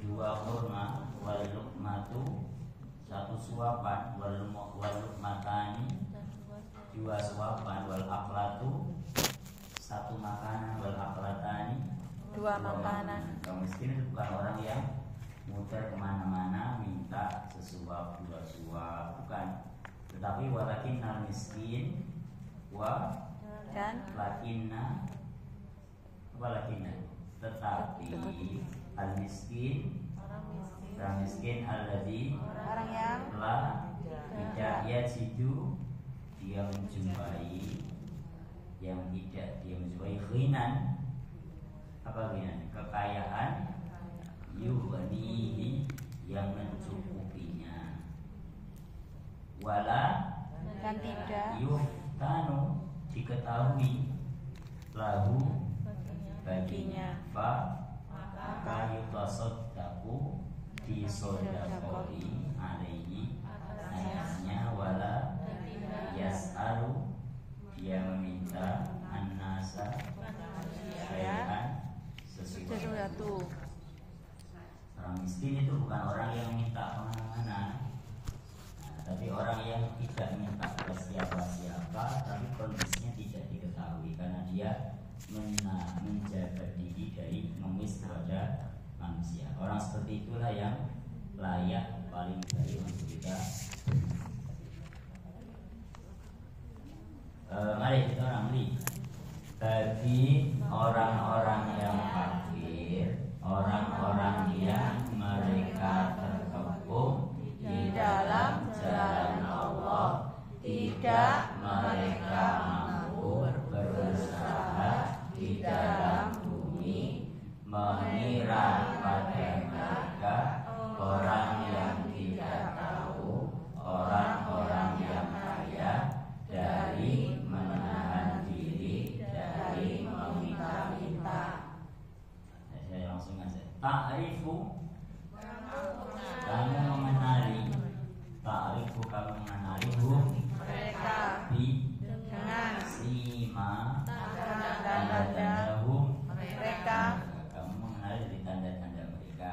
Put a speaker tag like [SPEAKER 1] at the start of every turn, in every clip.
[SPEAKER 1] dua kurma, wal luqmatu satu suapan, wal luqmatani dua suapan, wal aklatu satu makanan, wal aklatani
[SPEAKER 2] dua makanan.
[SPEAKER 1] Orang miskin itu bukan orang yang muter kemana-mana minta sesuap dua suap, bukan. Tetapi walakin al miskin wa
[SPEAKER 2] Dan
[SPEAKER 1] lakinna tetapi al miskin orang miskin alladzi
[SPEAKER 2] orang yang
[SPEAKER 1] la tidak yajidu dia menjumpai ghinan. Apa ghinan? Kekayaan yughnihi yang mencukupinya, wala
[SPEAKER 2] dan tidak
[SPEAKER 1] yuftanu diketahui lahu baginya, fa maka yutasaddaqu disodakoi alaihi atasnya, wala yas'alu dia meminta annasa syai'an sesuatu. Orang miskin itu bukan orang yang minta kemana-mana, tapi orang yang tidak minta ke siapa-siapa, tapi kondisinya tidak diketahui karena dia menjaga diri dari mengemis terhadap manusia. Orang seperti itulah yang layak paling baik untuk kita. Mari kita orang lihat. Bagi orang-orang yang fakir, orang-orang yang mereka terkepung di dalam jalan Allah, tidak mereka mampu berusaha di dalam bumi, mengira pada mereka orang yang tidak tahu, orang-orang yang kaya, dari menahan diri dari meminta-minta. Saya langsung aja. Ta'rifu kamu mengenali, ta'rifu kamu mengenali
[SPEAKER 2] mereka dengan
[SPEAKER 1] sima
[SPEAKER 2] tanda-tanda mereka.
[SPEAKER 1] Kamu mengenali dari tanda-tanda mereka.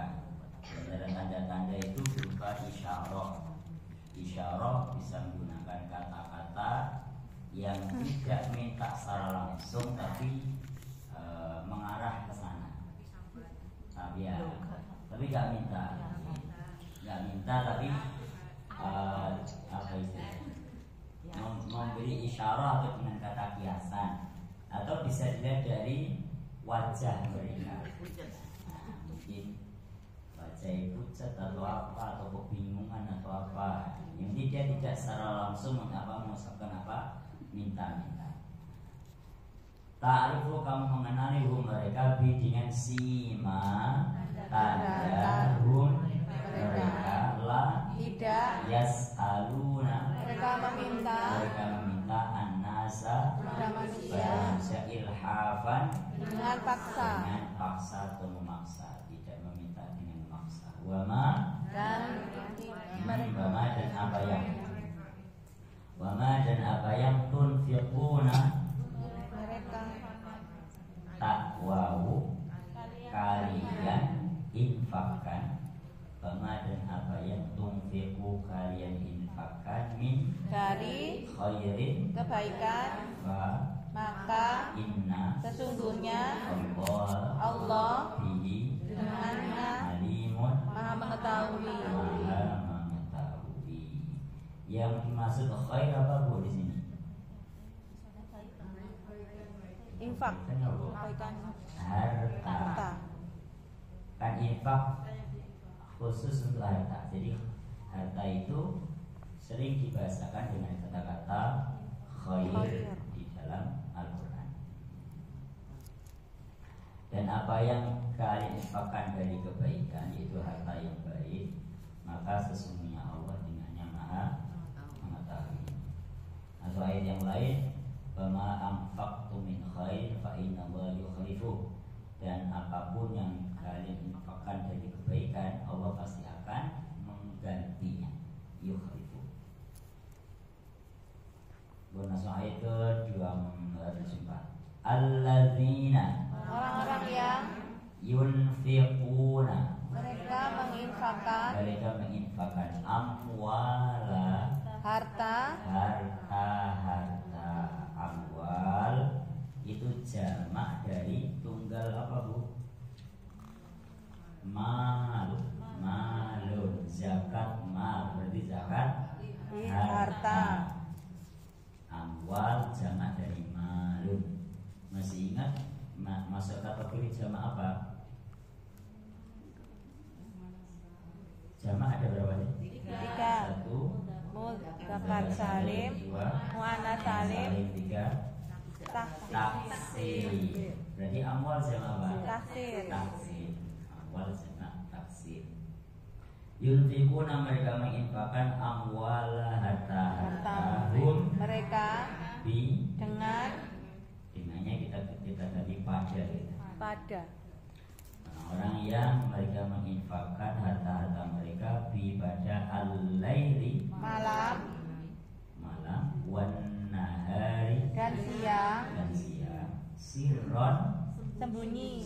[SPEAKER 1] Dan tanda-tanda itu berupa isyarah. Isyarah bisa menggunakan kata-kata yang tidak minta secara langsung tapi mengarah ke sana. Tapi nggak minta tapi apa istilahnya, memberi isyarah atau dengan kata kiasan, atau bisa dilihat dari wajah mereka. Mungkin wajah pucat atau apa, atau kebingungan atau apa, yang dia tidak secara langsung mengucapkan apa, minta-minta. Ta'rifu kamu mengenali mereka dengan sima tanda mereka la
[SPEAKER 2] tidak
[SPEAKER 1] yas'aluna
[SPEAKER 2] mereka meminta
[SPEAKER 1] an-nasa manusia ilhafan
[SPEAKER 2] dengan paksa
[SPEAKER 1] atau memaksa, tidak meminta dengan memaksa. Wama
[SPEAKER 2] dan
[SPEAKER 1] apa yang tunfiquna
[SPEAKER 2] mereka
[SPEAKER 1] takwau kalian infakkan. Wama dan apa yang tunfiqu kalian infakkan min
[SPEAKER 2] dari
[SPEAKER 1] khairin
[SPEAKER 2] kebaikan, maka
[SPEAKER 1] inna
[SPEAKER 2] sesungguhnya
[SPEAKER 1] Allah bihi
[SPEAKER 2] dengannya
[SPEAKER 1] alimun
[SPEAKER 2] maha mengetahui.
[SPEAKER 1] Yang dimaksud khair apa Bu di sini?
[SPEAKER 2] Infak, kebaikan
[SPEAKER 1] harta. Kan infak khusus untuk harta. Jadi harta itu sering dibahasakan dengan kata-kata khair di dalam Al-Quran. Dan apa yang kalian infakkan dari kebaikan, yaitu harta yang baik, maka sesungguhnya Allah dengannya maha mengetahui. Atau ayat yang lain, "Wama anfaqtum min khair fa innallaha yukhlifuh." Dan apapun yang kalian infakkan dari kebaikan, Allah pasti akan menggantinya. Yukhlifu. Bonus ayat ke-204. Alladzina
[SPEAKER 2] orang-orang yang
[SPEAKER 1] yunfiquna
[SPEAKER 2] mereka menginfakkan
[SPEAKER 1] amwala
[SPEAKER 2] harta
[SPEAKER 1] amwal itu jamak dari tunggal apa Bu? Malun, zakat mal berarti zakat
[SPEAKER 2] harta.
[SPEAKER 1] Amwal jamak dari malun. Masih ingat masuk kategori jamak apa? Jamak ada berapa sih?
[SPEAKER 2] 3.
[SPEAKER 1] 1
[SPEAKER 2] Mudzakkar salim,
[SPEAKER 1] 2
[SPEAKER 2] muannats salim,
[SPEAKER 1] 3 taksir. Berarti amwal jamak apa?
[SPEAKER 2] taksir.
[SPEAKER 1] Amwal jamak taksir. Yunfikuna mereka menginfakkan amwal harta
[SPEAKER 2] mereka
[SPEAKER 1] dengannya kita tadi pada gitu. Orang yang mereka menginfakkan harta mereka pada al-laili
[SPEAKER 2] malam
[SPEAKER 1] wan nahari
[SPEAKER 2] dan siang
[SPEAKER 1] sirron
[SPEAKER 2] sembunyi.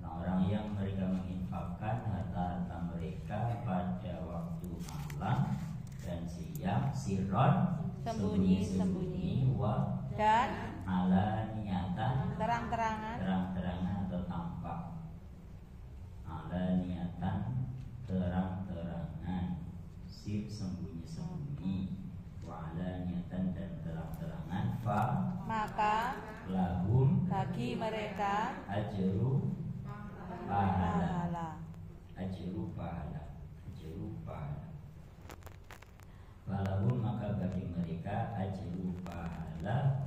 [SPEAKER 1] Nah, orang yang mereka menginfakkan harta mereka pada waktu malam dan siang sirron
[SPEAKER 2] sembunyi
[SPEAKER 1] dan
[SPEAKER 2] dan
[SPEAKER 1] ala niatan
[SPEAKER 2] terang-terangan
[SPEAKER 1] atau tampak. Ala niatan terang-terangan, sir sembunyi wa ala niatan dan terang-terangan
[SPEAKER 2] maka
[SPEAKER 1] lahum
[SPEAKER 2] bagi mereka
[SPEAKER 1] ajru pahala. Falahum maka bagi mereka ajru pahala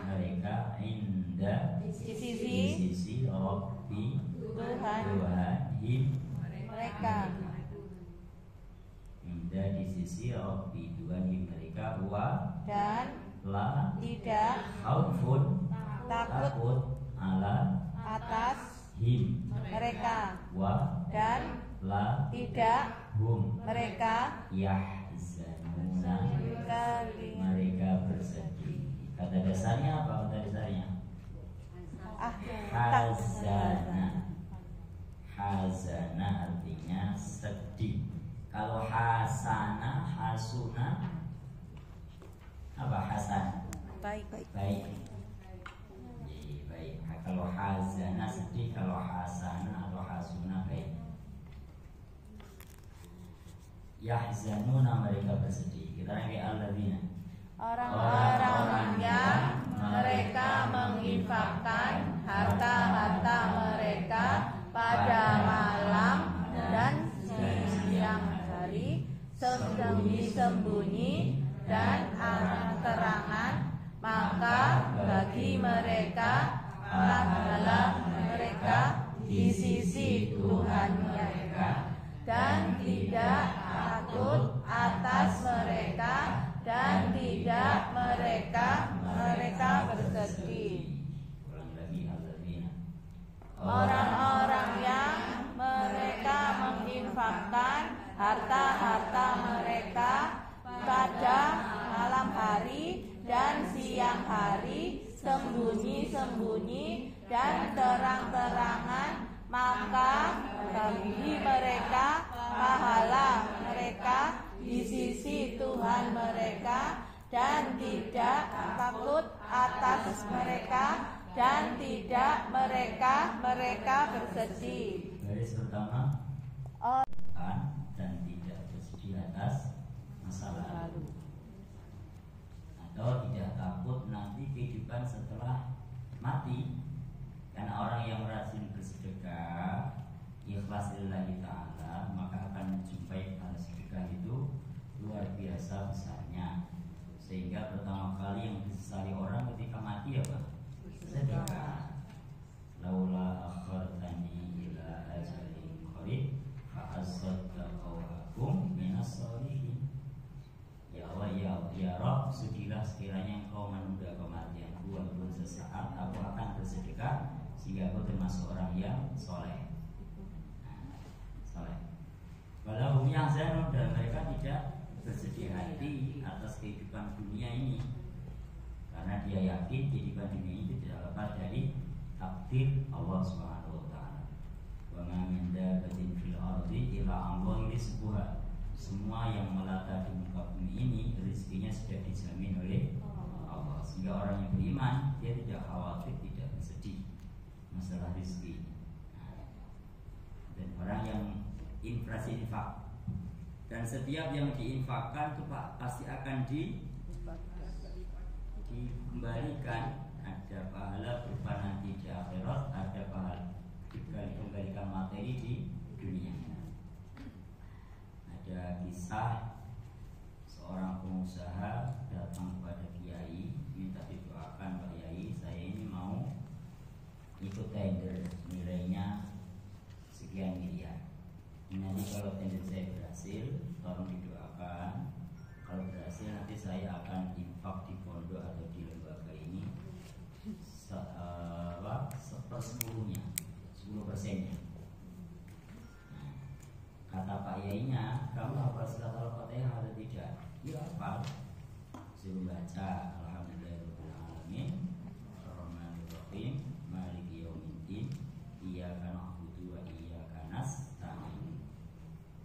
[SPEAKER 2] mereka
[SPEAKER 1] inda
[SPEAKER 2] di
[SPEAKER 1] di
[SPEAKER 2] sisi
[SPEAKER 1] sisi Rabbi
[SPEAKER 2] Tuhan mereka
[SPEAKER 1] inda di sisi Rabbi Tuhan mereka
[SPEAKER 2] dan
[SPEAKER 1] la
[SPEAKER 2] tidak
[SPEAKER 1] khaufun
[SPEAKER 2] takut
[SPEAKER 1] ala
[SPEAKER 2] atas
[SPEAKER 1] him
[SPEAKER 2] mereka
[SPEAKER 1] dan la
[SPEAKER 2] tidak mereka
[SPEAKER 1] yahzanuna
[SPEAKER 2] kali
[SPEAKER 1] mereka bersedih. Kata dasarnya apa? Kata dasarnya hazana artinya sedih. Kalau hasuna apa? Hasan
[SPEAKER 2] baik.
[SPEAKER 1] baik. Kalau hazana sedih, kalau hasana atau hasuna baik. Yahzanuna mereka bersedih. Kita lagi alladzina
[SPEAKER 2] orang-orang yang mereka menginfakkan harta mereka pada malam dan siang hari sembunyi-sembunyi dan terang-terangan, maka bagi mereka adalah mereka di sisi Tuhan mereka dan tidak takut atas mereka dan tidak mereka bersedih.
[SPEAKER 1] Ulang lagi alladzina
[SPEAKER 2] Orang-orang yang mereka menginfakkan harta mereka pada malam hari dan siang hari sembunyi-sembunyi dan terang-terangan, maka bagi mereka pahala mereka di sisi Tuhan mereka dan tidak takut atas mereka dan tidak mereka bersedih.
[SPEAKER 1] Garis pertama dan tidak bersedih atas masa lalu atau tidak takut nanti kehidupan setelah mati. Karena orang yang rajin bersedekah ikhlas lillahi ta'ala, maka akan menjumpai pahala sedekah itu luar biasa besarnya. Sehingga pertama kali yang disesali orang ketika mati apa? Sedekah. Laula akhartani ila ajalin qarib fa asaddaqakum minas sholihin. Ya Allah, ya Rabb, sudilah sekiranya Engkau menunda kematianku walaupun sesaat, aku akan bersedekah sehingga aku termasuk orang yang soleh. Walahum yahzanun, dan mereka tidak bersedih hati atas kehidupan dunia ini, karena dia yakin kehidupan dunia ini tidak lepas dari takdir Allah Subhanahu wa taala. ma min dabatin fil ardi illa Allah rizquha. Semua yang melata di muka bumi ini rezekinya sudah dijamin oleh Allah. Sehingga orang yang beriman dia tidak khawatir, tidak bersedih masalah rezeki. Dan orang yang infak, dan setiap yang diinfakkan itu Pak pasti akan dikembalikan. Ada pahala berupa nanti di akhirat, ada pahala dikembalikan materi di dunia. Ada kisah seorang pengusaha datang kepada kiai, minta didoakan, Pak Kiai, saya ini mau ikut tender, nilainya sekian miliar. Nanti kalau tender saya berhasil, tolong didoakan. Kalau berhasil nanti saya akan infak di pondok atau di lembaga ini sepersepuluhnya, 10%-nya. Nah, kata Pak Yainya, kamu hafal surat Al-Fatihah atau tidak? Iya hafal. Suruh baca Alhamdulillahirabbil alamin, Ar-Rahmanir Rahim, Maliki Yaumiddin, Iyyaka na'budu wa iyyaka nasta'in.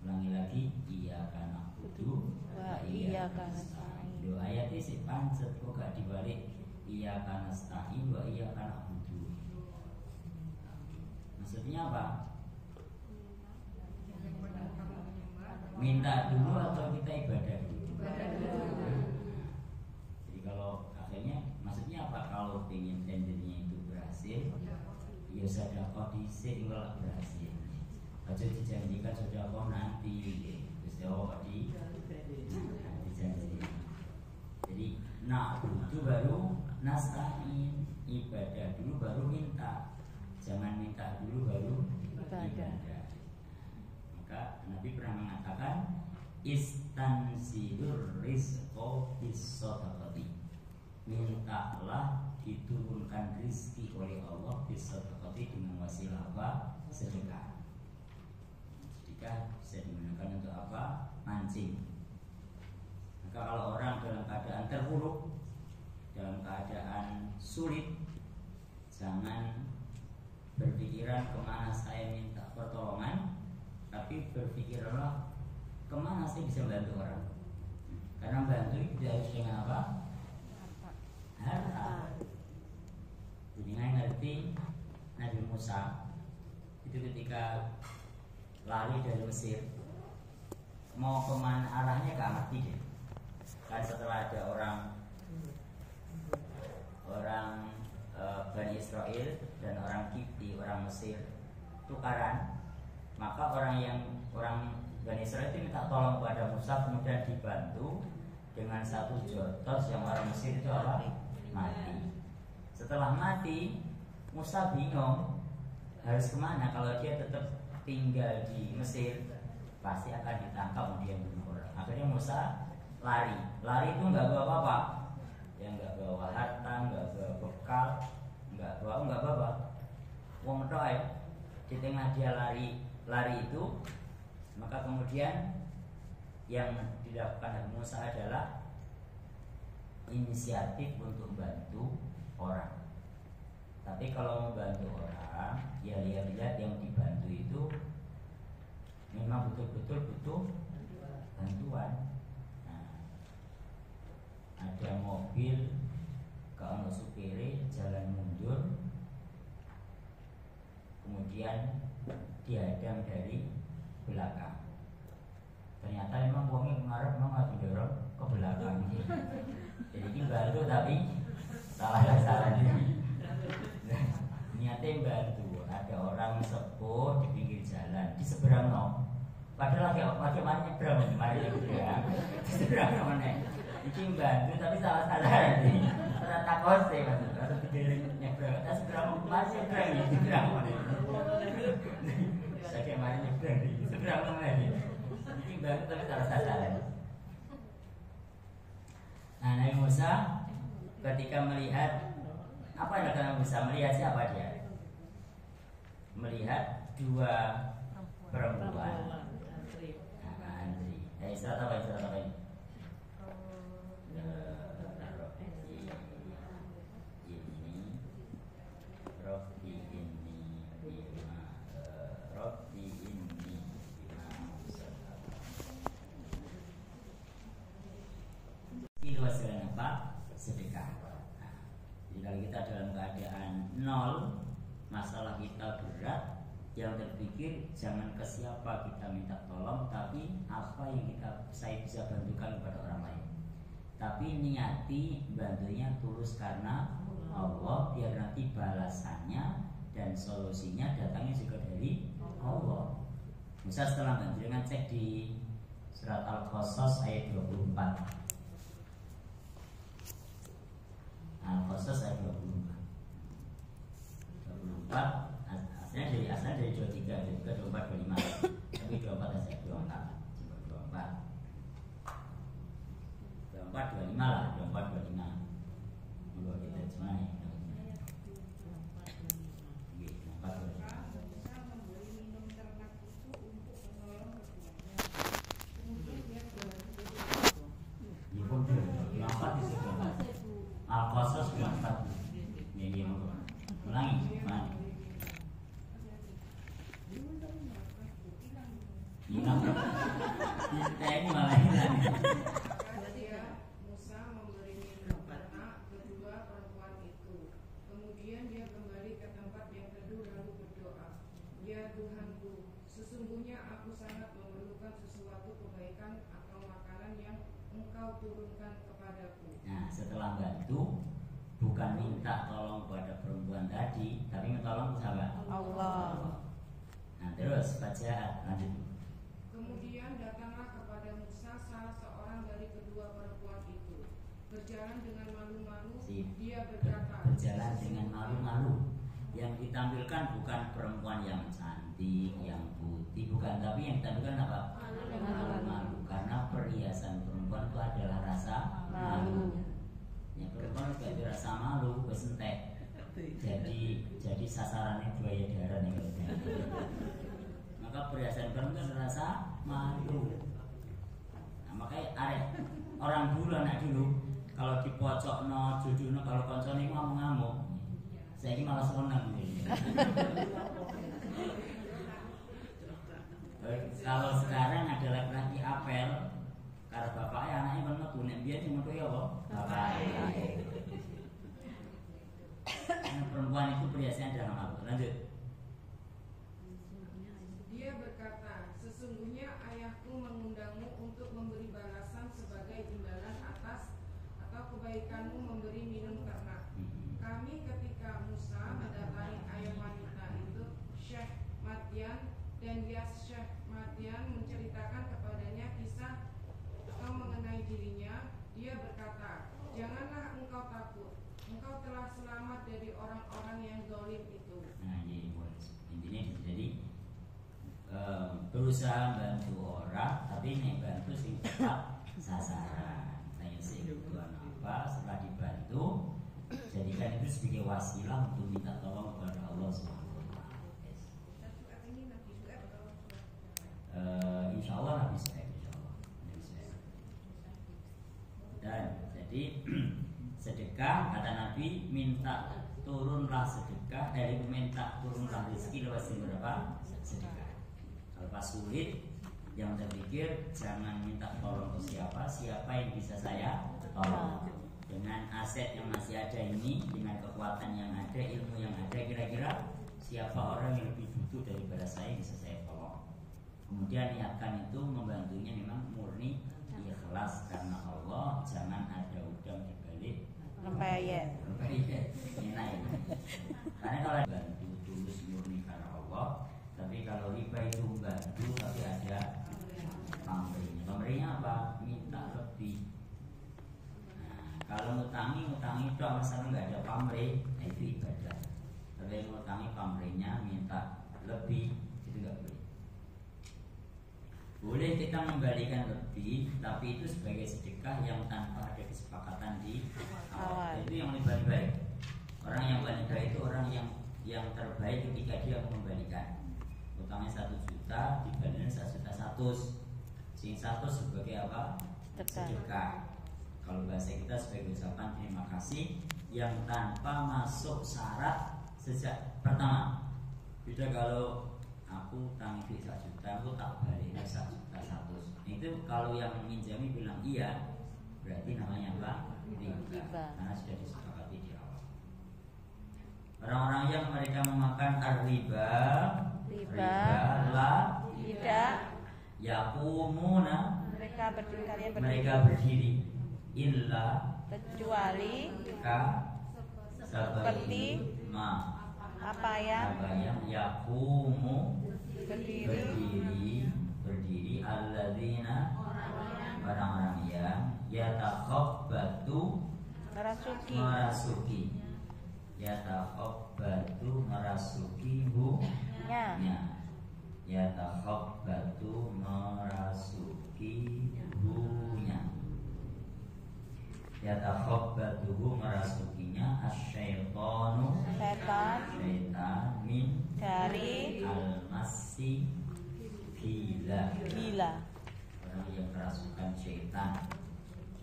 [SPEAKER 1] Ulangi lagi, Iyyaka na'budu wa iyyaka nasta'in. Doa ayat ini sih pancet kok gak dibalik Iyyaka nasta'in wa iyyaka na'budu. Maksudnya apa? Minta dulu atau kita ibadah dulu? Jadi kalau akhirnya maksudnya apa? Kalau pengen tendernya itu berhasil, ya sedekah dhisik kalau berhasil. Aja dijanjikan sedekah nanti, terus ya dijanji. Jadi na'budu baru nasta'in, ibadah dulu baru minta. Jangan minta dulu baru ibadah. Maka Nabi pernah mengatakan istanzilur rizqo bis-shadaqati. Mintalah diturunkan rezeki oleh Allah bis-shadaqati dengan wasilah apa? Sedekah. Sedekah bisa digunakan untuk apa? Mancing. Maka kalau orang dalam keadaan terpuruk, dalam keadaan sulit, jangan berpikiran kemana saya minta pertolongan, tapi berpikirlah kemana saya bisa bantu orang. Karena bantu itu harus dengan apa? Harta. Jadi ngerti Nabi Musa itu ketika lari dari Mesir, mau kemana arahnya gak ngerti deh. Kan setelah ada orang Bani Israel dan orang Kipti, orang Mesir tukaran, maka orang Bani Israel itu minta tolong kepada Musa, kemudian dibantu dengan satu jotos yang orang Mesir itu apa? Mati. Setelah mati, Musa bingung harus kemana. Kalau dia tetap tinggal di Mesir pasti akan ditangkap kemudian dibunuh orang. Akhirnya Musa lari itu nggak bawa apa-apa, ya nggak bawa harta, nggak bawa bekal, nggak bawa wong tok di tengah dia lari itu. Maka kemudian yang dilakukan Nabi Musa adalah inisiatif untuk bantu orang. Tapi kalau membantu orang, ya lihat-lihat yang dibantu itu memang betul-betul butuh bantuan. Nah, ada mobil kalau supirnya jalan mundur, kemudian dihadang dari belakang. Ternyata memang uangnya mengarah memang didorong ke belakang. Jadi ini bantu tapi salah ini. Niatnya bantu. Ada orang sepuh di pinggir jalan di seberang no. Padahal lagi mana nyebrang, mari nyebrang. Di seberang no nih. Ini bantu tapi salah ini. Rata kos deh mas. Rata pikirin nyebrang. Tapi seberang masih nyebrang di seberang nih. Saya mari nyebrang di seberang no nih. Ini bantu tapi salah sasaran. Nah, Nabi Musa ketika melihat apa yang akan Nabi Musa melihat siapa dia? Melihat dua perempuan. Antri. Surat apa ini? Rofi nol, masalah kita berat, yang terpikir jangan ke siapa kita minta tolong, tapi apa yang saya bisa bantukan kepada orang lain. Tapi niati bantunya tulus karena Allah, biar nanti balasannya dan solusinya datangnya juga dari Allah. Misal setelah bantu, dengan cek di surat Al-Qasas ayat 24. Al-Qasas ayat 24. Asalnya dari 23, 24, 25. Tapi 24 aja, 24. Coba 24. 24, 25 lah, 24, 25. Monggo kita cuma ya. Al-Qasas 24. Ini monggo. Ulangi, ulangi. Kita ini malah hilang.
[SPEAKER 3] Musa memberi minum ternak kedua perempuan itu. Kemudian dia kembali ke tempat yang teduh lalu berdoa, ya Tuhanku, sesungguhnya aku sangat memerlukan sesuatu kebaikan atau makanan yang Engkau turunkan kepadaku.
[SPEAKER 1] Nah, setelah bantu, bukan minta tolong kepada perempuan tadi, tapi tolong siapa?
[SPEAKER 2] Allah.
[SPEAKER 1] Nah, terus baca lanjut.
[SPEAKER 3] Kemudian datanglah kepada Musa salah seorang dari kedua perempuan itu. Berjalan dengan malu-malu, dia berkata,
[SPEAKER 1] berjalan dengan malu-malu. Yang ditampilkan bukan perempuan yang cantik, yang putih, bukan, tapi yang ditampilkan apa? Malu-malu. Karena perhiasan perempuan itu adalah rasa malu. Yang perempuan juga ada rasa malu, besentek. Jadi sasarannya buaya darat nih kalau maka perhiasan perempuan itu rasa malu. Nah, makanya orang dulu, anak dulu, kalau dipocokno, judulno, kalau koncone ngamuk-ngamuk, saya ini malah seneng gitu. Kalau sekarang ada laki-laki apel, karena bapaknya anaknya kan metu, nek biyen sing metu ya apa? Bapaknya. Perempuan itu perhiasannya adalah malu. Lanjut.
[SPEAKER 3] Dia berkata, sesungguhnya ayahku mengundangmu untuk memberi balasan sebagai imbalan atas atau kebaikanmu memberi minum ternak. Kami ketika Musa mendatangi ayah wanita itu, Syekh Madian, dan dia Syekh Madian menceritakan kepadanya kisah atau mengenai dirinya, dia berkata, janganlah engkau takut, engkau telah selamat dari orang-orang yang zalim itu.
[SPEAKER 1] Nah, ini intinya jadi berusaha bantu orang, tapi nih bantu sing tepat sasaran. Tanya sih tujuan apa? Setelah dibantu, jadikan itu sebagai wasilah untuk minta tolong kepada Allah Subhanahu Wa Taala. Insya Allah Nabi Suhaib, insya Allah. Dan jadi sedekah kata Nabi, minta turunlah sedekah, dari minta turunlah rezeki lewat berapa? Sedekah. Kalau pas sulit, yang terpikir jangan minta tolong ke siapa yang bisa saya tolong. Dengan aset yang masih ada ini, dengan kekuatan yang ada, ilmu yang ada, kira-kira siapa orang yang lebih butuh daripada saya bisa saya tolong. Kemudian niatkan itu membantunya memang murni ikhlas karena Allah, jangan ada udang di balik
[SPEAKER 2] Rempeyek.
[SPEAKER 1] Enak ya. Karena kalau bantu tulus murni karena Allah, tapi kalau riba itu bantu tapi ada pamrihnya. Pamrihnya apa? Minta lebih. Nah, kalau ngutangi toh masalah nggak ada pamrih, itu ibadah. Tapi yang ngutangi pamrihnya minta lebih, itu nggak boleh. Boleh kita membalikan lebih, tapi itu sebagai sedekah yang tanpa ada kesepakatan di awal. Itu yang paling baik. Orang yang paling baik itu orang yang terbaik ketika dia membalikan. Utangnya 1 juta dibandingkan 1,100,000. Sing 100 sebagai apa? Sedekah. Kalau bahasa kita sebagai ucapan terima kasih yang tanpa masuk syarat sejak pertama. Beda kalau aku utang duit 1 juta, aku tak balik 1,100,000. Itu kalau yang minjami bilang iya, berarti namanya apa? Riba. Karena sudah disepakati di awal. Orang-orang yang mereka memakan riba la
[SPEAKER 2] tidak
[SPEAKER 1] yaqumuna mereka berdiri illa
[SPEAKER 2] kecuali
[SPEAKER 1] seperti
[SPEAKER 2] apa yang
[SPEAKER 1] yaqumu
[SPEAKER 2] berdiri
[SPEAKER 1] berdiri alladzina orang-orang yang yatakhabbatu merasuki nya yatakhabbatu merasukinya asyaitanu
[SPEAKER 2] setan
[SPEAKER 1] min
[SPEAKER 2] dari
[SPEAKER 1] almasi gila orang yang kerasukan syaitan.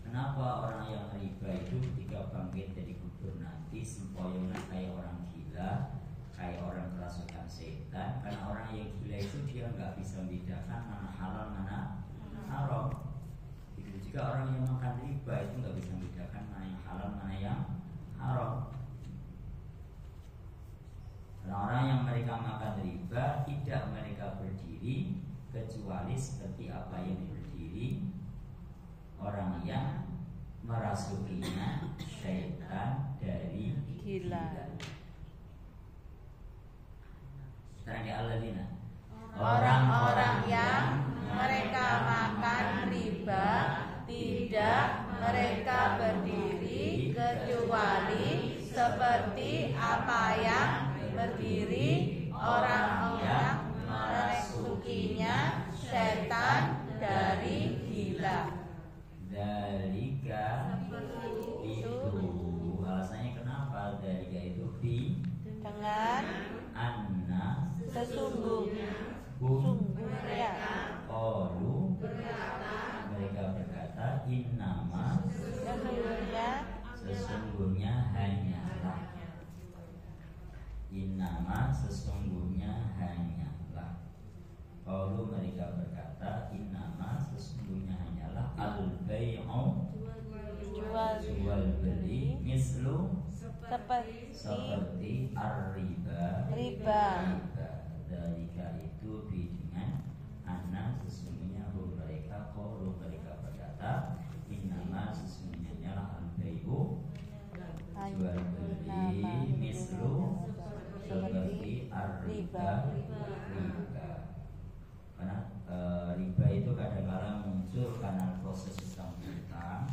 [SPEAKER 1] Kenapa orang yang riba itu ketika bangkit dari kubur nanti sempoyongan kayak orang gila, kayak orang kerasukan setan? Karena orang yang gila itu dia nggak bisa membedakan mana halal mana haram. Begitu juga orang yang makan riba itu nggak bisa membedakan mana yang halal mana yang haram. Orang-orang yang mereka makan riba tidak mereka berdiri kecuali seperti apa yang berdiri orang yang merasukinya syaitan dari gila. Sekarang di alladzina
[SPEAKER 2] orang-orang yang mereka makan riba tidak mereka berdiri kecuali seperti apa yang berdiri orang-orang merasukinya setan dari gila.
[SPEAKER 1] Dalika itu alasannya kenapa dalika itu
[SPEAKER 2] dengan
[SPEAKER 1] anna
[SPEAKER 2] sesungguhnya
[SPEAKER 1] mereka berkata innama sesungguhnya hanyalah mereka berkata innama sesungguhnya hanyalah al-bai'u jual beli mislu seperti riba dalika itu dengan anna sesungguhnya mereka berkata innama sesungguhnya hanyalah al-bai'u jual beli mislu seperti riba. Karena riba itu kadang-kadang muncul karena proses utang piutang,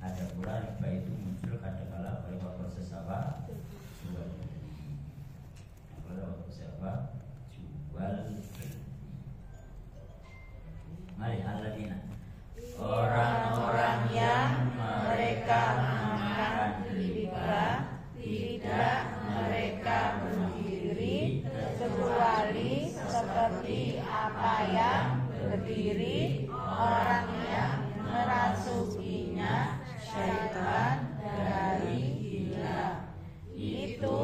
[SPEAKER 1] ada pula riba itu muncul kadang-kadang pada proses apa? Jual beli. Pada proses apa? Jual beli. Mari alladzina orang-orang yang mereka makan riba tidak mereka berdiri kecuali seperti apa yang berdiri orang yang merasukinya syaitan dari gila. Itu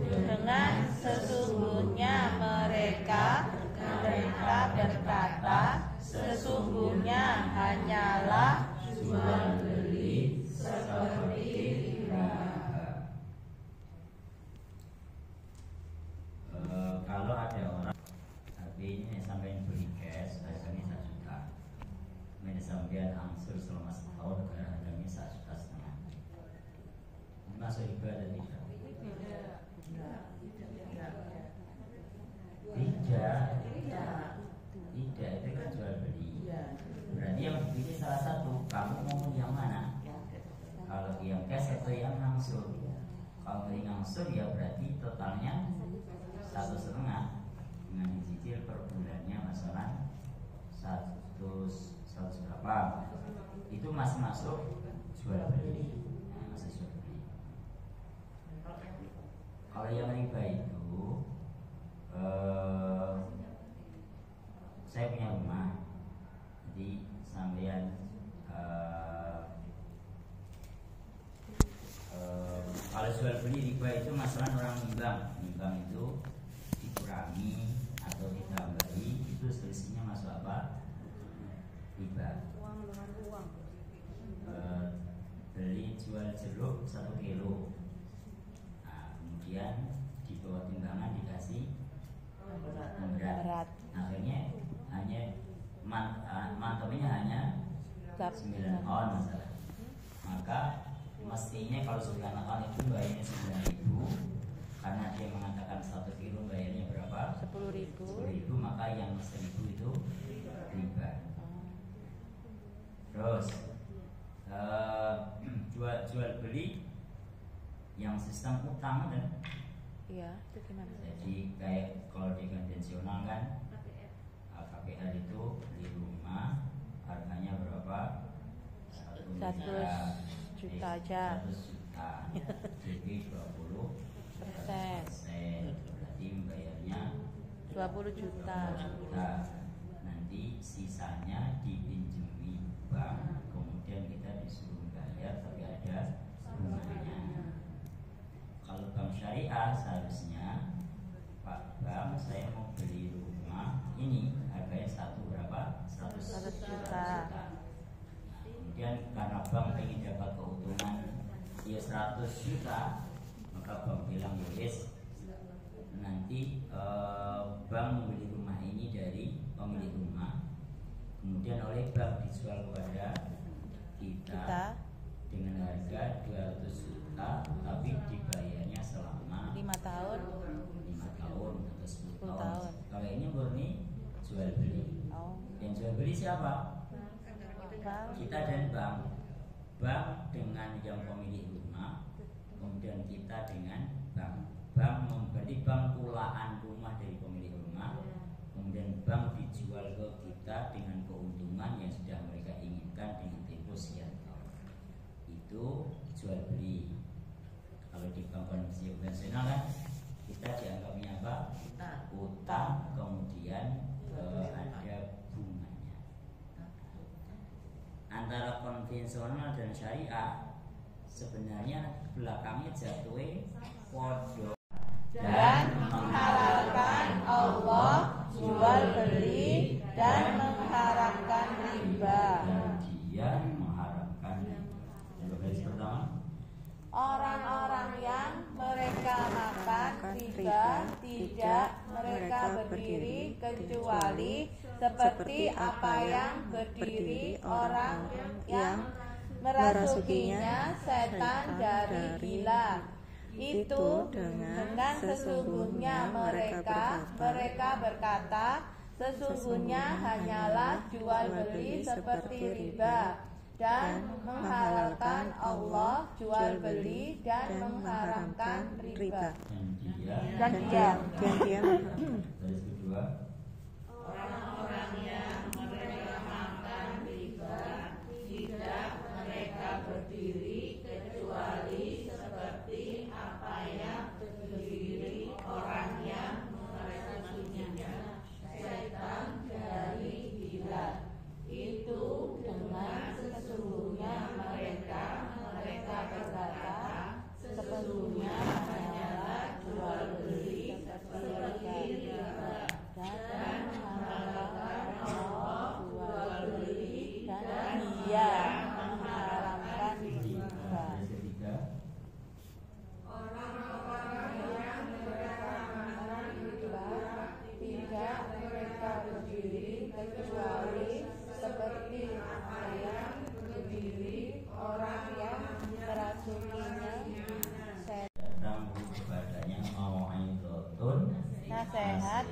[SPEAKER 1] dengan sesungguhnya mereka berkata sesungguhnya hanyalah jual beli seperti riba. Kalau ada orang ini sampai beli cash, harganya 1 juta, kemudian sampai angsur selama setahun harganya 1,5 juta, masuk riba atau tidak? Tidak, itu kan jual beli. Berarti yang ini salah satu. Kamu mau yang mana? Kalau yang cash atau yang angsur? Kalau yang angsur ya berarti totalnya 1,5 dengan dicicil per bulannya masalah 100 berapa? Itu masih masuk jual beli. Masih jual beli. Kalau yang riba itu saya punya rumah, jadi sampean kalau jual beli riba itu masalah orang nimbang itu dikurangi atau ditambahi, itu selisihnya masuk apa? Riba. Beli jual jeruk 1 kilo, nah, kemudian 9 on masalah. Maka mestinya kalau 9 on itu bayarnya 9.000, karena dia mengatakan 1 kilo bayarnya berapa?
[SPEAKER 2] 10.000.
[SPEAKER 1] 10.000, maka yang 1.000 itu riba. Terus jual beli yang sistem utang kan?
[SPEAKER 2] Iya, itu gimana?
[SPEAKER 1] Jadi kayak kalau di konvensional kan KPR itu beli rumah harganya berapa? 1
[SPEAKER 2] juta aja.
[SPEAKER 1] 100 juta. Jadi 20%. Berarti bayarnya
[SPEAKER 2] 20 juta.
[SPEAKER 1] Nanti sisanya dipinjami bank, kemudian kita disuruh bayar tapi ada bunganya. Kalau bank syariah seharusnya, Pak Bang, saya mau beli rumah ini harganya berapa? 100 juta. Nah, kemudian karena bank ingin dapat keuntungan ya 100 juta, maka bank bilang yes, nanti bank membeli rumah ini dari pemilik rumah, kemudian oleh bank dijual kepada kita dengan harga 200 juta, tapi dibayarnya selama
[SPEAKER 2] 5 tahun.
[SPEAKER 1] 5 tahun atau 10 tahun.
[SPEAKER 2] 10 tahun.
[SPEAKER 1] Kalau ini murni jual beli. Yang jual beli siapa?
[SPEAKER 2] Bank.
[SPEAKER 1] Kita dan bank. Bank dengan yang pemilik rumah, kemudian kita dengan bank. Bank membeli bank pulaan rumah dari pemilik rumah, kemudian bank dijual ke kita dengan keuntungan yang sudah mereka inginkan dengan tempo sekian tahun. Itu jual beli. Kalau di bank konvensional kan kita dianggapnya apa? Utang, kemudian ada bunganya. Antara konvensional dan syariah sebenarnya belakangnya jatuhnya podo
[SPEAKER 2] Dan menghalalkan Allah jual beli dan mengharamkan riba.
[SPEAKER 1] dan dia mengharamkan baris pertama
[SPEAKER 2] Orang-orang yang mereka makan riba tidak mereka berdiri kecuali seperti apa yang berdiri orang yang merasukinya setan dari gila. Itu dengan sesungguhnya mereka berkata, sesungguhnya hanyalah jual beli seperti riba, dan menghalalkan Allah jual beli dan mengharamkan riba.
[SPEAKER 1] dan dia baris kedua
[SPEAKER 2] Orang-orang yang mereka makan riba tidak mereka berdiri kecuali seperti apa yang berdiri orang yang merasukinya setan dari gila. Itu dengan sesungguhnya mereka berkata, sesungguhnya hanyalah jual beli seperti riba, dan menghalalkan Allah jual beli dan dia mengharamkan riba.
[SPEAKER 1] baris ketiga
[SPEAKER 3] Orang-orang yang mereka makan riba
[SPEAKER 2] Tidak mereka berdiri kecuali seperti apa yang berdiri orang yang merasukinya
[SPEAKER 1] datang kepadanya mau'izatun
[SPEAKER 2] nasihat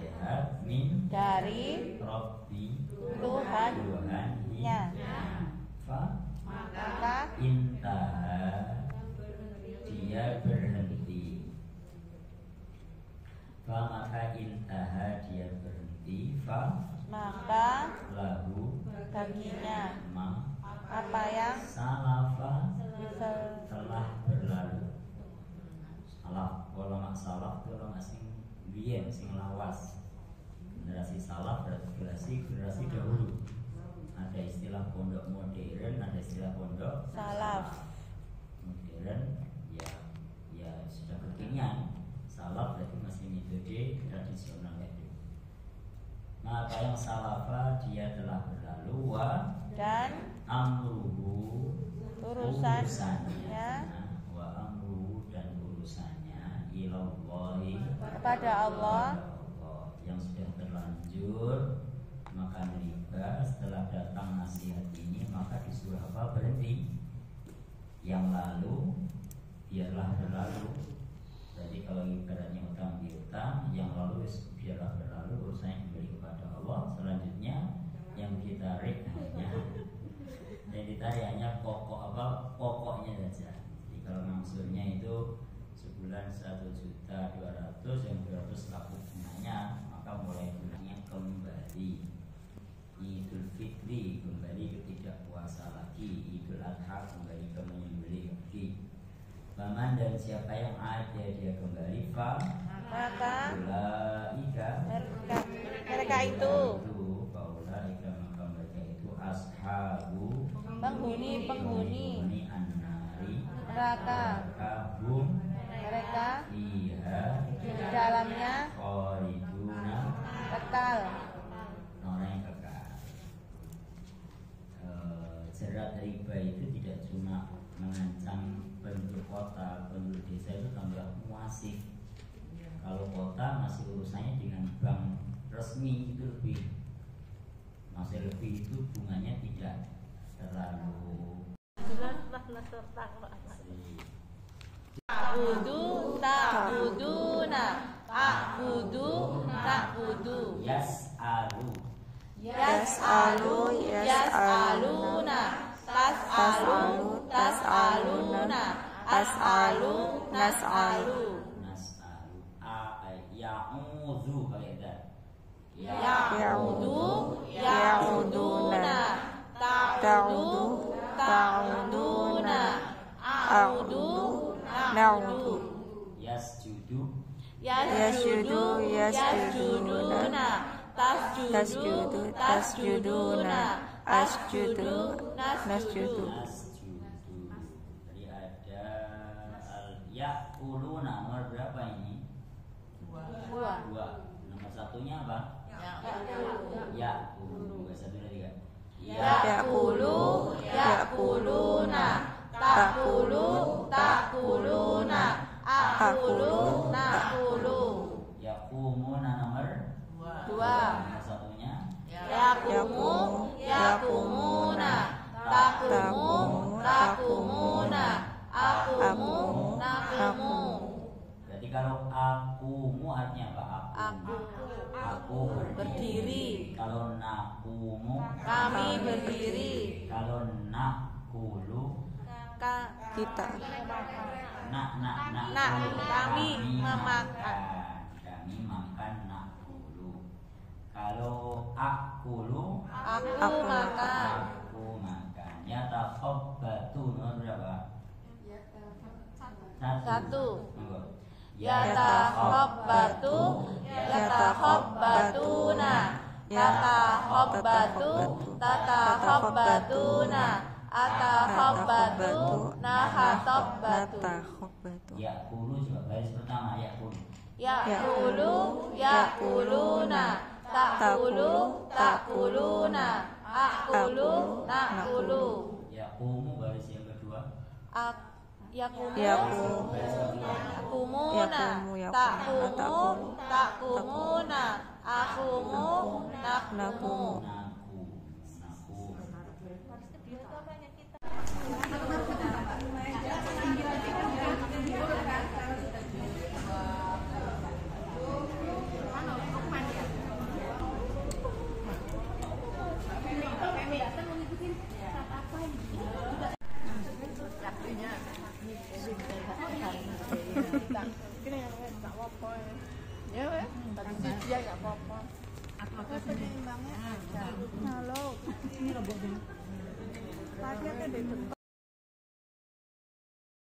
[SPEAKER 1] min
[SPEAKER 2] dari
[SPEAKER 1] Rabbi
[SPEAKER 2] Tuhannya.
[SPEAKER 1] fa
[SPEAKER 2] Maka
[SPEAKER 1] intaha dia berhenti, fa maka intaha dia berhenti, fa
[SPEAKER 2] maka
[SPEAKER 1] lahu
[SPEAKER 2] baginya
[SPEAKER 1] ma
[SPEAKER 2] apa yang
[SPEAKER 1] salafa
[SPEAKER 2] sel-
[SPEAKER 1] telah berlalu. Salaf, kalau mak salaf kalau mak sing biyen sing lawas. Generasi salaf berarti generasi dahulu. Ada istilah pondok modern, ada istilah pondok
[SPEAKER 2] salaf.
[SPEAKER 1] Modern ya sudah kekinian. Salaf berarti masih metode tradisional itu. Nah, apa yang salafa dia telah berlalu wa
[SPEAKER 2] Dan
[SPEAKER 1] amruhu
[SPEAKER 2] urusannya
[SPEAKER 1] wa amruhu dan urusannya ilallahi
[SPEAKER 2] kepada Allah
[SPEAKER 1] yang sudah terlanjur makan riba, setelah datang nasihat ini maka disuruh apa? Berhenti. Yang lalu biarlah berlalu. Jadi kalau ibaratnya utang piutang, yang lalu biarlah berlalu, urusannya kembali kepada Allah. Selanjutnya yang ditarik hanya pokoknya saja. Jadi kalau maksudnya itu sebulan 1.200.000, yang 200 laku bunganya, maka mulai bulannya kembali. Idul Fitri kembali ke tidak puasa lagi, Idul Adha kembali ke menyembelih lagi. Paman dan siapa yang ada dia kembali,
[SPEAKER 2] maka mereka itu
[SPEAKER 1] maka mereka itu ashabu
[SPEAKER 2] penghuni
[SPEAKER 1] an-nari
[SPEAKER 2] neraka. Mereka
[SPEAKER 1] di
[SPEAKER 2] dalamnya
[SPEAKER 1] khaliduna
[SPEAKER 2] kekal.
[SPEAKER 1] orang yang kekal. Jerat riba itu tidak cuma mengancam penduduk kota, penduduk desa itu tambah muasif. Kalau kota masih urusannya dengan bank resmi itu masih lebih itu bunganya tidak terlalu.
[SPEAKER 2] Ta'budu
[SPEAKER 4] Yas'aluna tas'aluna as'alu nas'alu
[SPEAKER 1] Ya'udhu kalian
[SPEAKER 4] ya'uduna ta'uduna a'udu na'udu yasjuduna tasjuduna asjudu nasjudu.
[SPEAKER 1] Jadi ada ya'kuluna, nomor berapa ini? Dua. Nomor satunya apa? Ya'kulu. Satu lagi kan?
[SPEAKER 4] Ya'kuluna ta'kuluna akulu na'kulu.
[SPEAKER 1] Yaqumuna nomor
[SPEAKER 2] dua.
[SPEAKER 1] Nomor satunya
[SPEAKER 4] Yaqumuna takumuna akumu nakumu.
[SPEAKER 1] Jadi kalau akumu artinya apa? Aku
[SPEAKER 2] berdiri.
[SPEAKER 1] Kalau nakumu
[SPEAKER 2] Kami berdiri.
[SPEAKER 1] Kalau nakulu
[SPEAKER 4] Kita
[SPEAKER 2] Kami memakan.
[SPEAKER 1] Kami makan nakulu. Kalau akulu
[SPEAKER 2] Aku makan.
[SPEAKER 1] Aku makan. Ya takhabbatu nomor berapa?
[SPEAKER 2] Satu.
[SPEAKER 4] yatakhabbatu yatakhabbatuna tatakhabbatuna atakhabbatu nahasabbatu.
[SPEAKER 1] Ya'kulu coba baris pertama ya'kulu.
[SPEAKER 4] Yakuluna takuluna akulu nakulu.
[SPEAKER 1] Yaqumu baris yang kedua.
[SPEAKER 4] Yakumuna takumuna akumu nakumu.
[SPEAKER 2] Halo. Tadi ada di depan.